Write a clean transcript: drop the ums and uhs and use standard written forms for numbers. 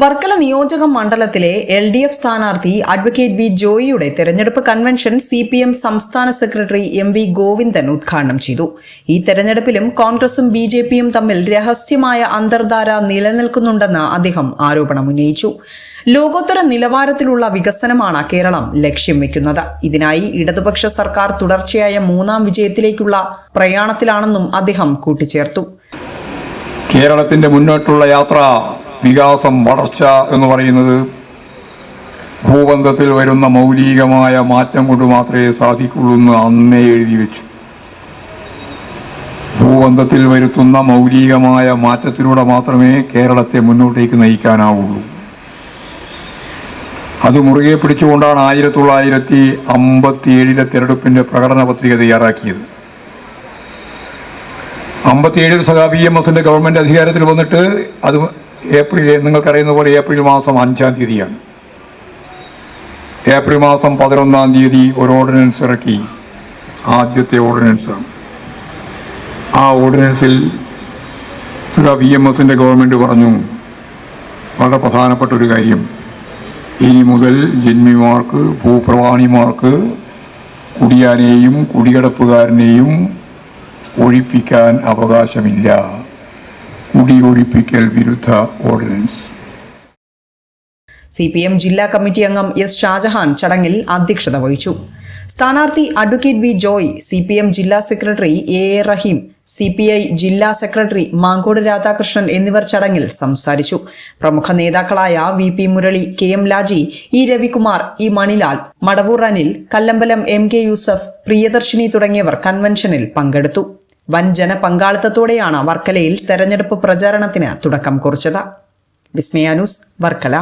വർക്കല നിയോജക മണ്ഡലത്തിലെ LDF സ്ഥാനാർത്ഥി അഡ്വക്കേറ്റ് വി ജോയിയുടെ തെരഞ്ഞെടുപ്പ് കൺവെൻഷൻ CPM സംസ്ഥാന സെക്രട്ടറി MV ഗോവിന്ദൻ ഉദ്ഘാടനം ചെയ്തു. ഈ തെരഞ്ഞെടുപ്പിലും കോൺഗ്രസും BJPയും തമ്മിൽ രഹസ്യമായ അന്തർധാര നിലനിൽക്കുന്നുണ്ടെന്ന് അദ്ദേഹം ആരോപണമുന്നയിച്ചു. ലോകോത്തര നിലവാരത്തിലുള്ള വികസനമാണ് കേരളം ലക്ഷ്യം വെക്കുന്നത്. ഇതിനായി ഇടതുപക്ഷ സർക്കാർ തുടർച്ചയായ മൂന്നാം വിജയത്തിലേക്കുള്ള പ്രയാണത്തിലാണെന്നും അദ്ദേഹം കൂട്ടിച്ചേർത്തു. കേരളത്തിന്റെ മുന്നോട്ടുള്ള യാത്ര, വികാസം, വളർച്ച എന്ന് പറയുന്നത് ഭൂബന്ധത്തിൽ വരുന്ന മൗലികമായ മാറ്റം കൊണ്ട് മാത്രമേ സാധിക്കുള്ളൂ എന്ന് അന്നേ എഴുതി വെച്ചു. ഭൂബന്ധത്തിൽ വരുത്തുന്ന മൗലികമായ മാറ്റത്തിലൂടെ മാത്രമേ കേരളത്തെ മുന്നോട്ടേക്ക് നയിക്കാനാവുള്ളൂ. അത് മുറുകെ പിടിച്ചുകൊണ്ടാണ് 1957 തെരഞ്ഞെടുപ്പിന്റെ പ്രകടന പത്രിക തയ്യാറാക്കിയത്. 57 സഖാ PMS ഗവൺമെന്റ് അധികാരത്തിൽ വന്നിട്ട് അത് നിങ്ങൾക്കറിയുന്ന പോലെ ഏപ്രിൽ മാസം 5-ാം തീയതിയാണ്. ഏപ്രിൽ മാസം 11-ാം തീയതി ഒരു ഓർഡിനൻസ് ഇറക്കി. ആദ്യത്തെ ഓർഡിനൻസാണ്. ആ ഓർഡിനൻസിൽ സഖാ PMS ഗവൺമെന്റ് പറഞ്ഞു, വളരെ പ്രധാനപ്പെട്ട ഒരു കാര്യം, ഇനി മുതൽ ജന്മിമാർക്ക്, ഭൂപ്രവാണിമാർക്ക് കുടിയാനെയും കുടികടപ്പുകാരനെയും ഒഴിപ്പിക്കാൻ അവകാശമില്ല. കുടിയൊഴിപ്പിക്കൽ വിരുദ്ധ ഓർഡിനൻസ്. CPM ജില്ലാ കമ്മിറ്റി അംഗം S ഷാജഹാൻ ചടങ്ങിൽ അധ്യക്ഷത വഹിച്ചു. സ്ഥാനാർത്ഥി അഡ്വക്കേറ്റ് വി ജോയ്, CPM ജില്ലാ സെക്രട്ടറി A റഹീം, CPI ജില്ലാ സെക്രട്ടറി മാങ്കോട് രാധാകൃഷ്ണൻ എന്നിവർ ചടങ്ങിൽ സംസാരിച്ചു. പ്രമുഖ നേതാക്കളായ VP Murali, KM Laji, E Ravikumar, E Manilal, Madavoor Anil, Kallambalam MK Yusuf, Priyadarshini തുടങ്ങിയവർ കൺവെൻഷനിൽ പങ്കെടുത്തു. വൻ ജനപങ്കാളിത്തത്തോടെയാണ് വർക്കലയിൽ തെരഞ്ഞെടുപ്പ് പ്രചാരണത്തിന് തുടക്കം കുറിച്ചത്. വിസ്മയ ന്യൂസ്, വർക്കല.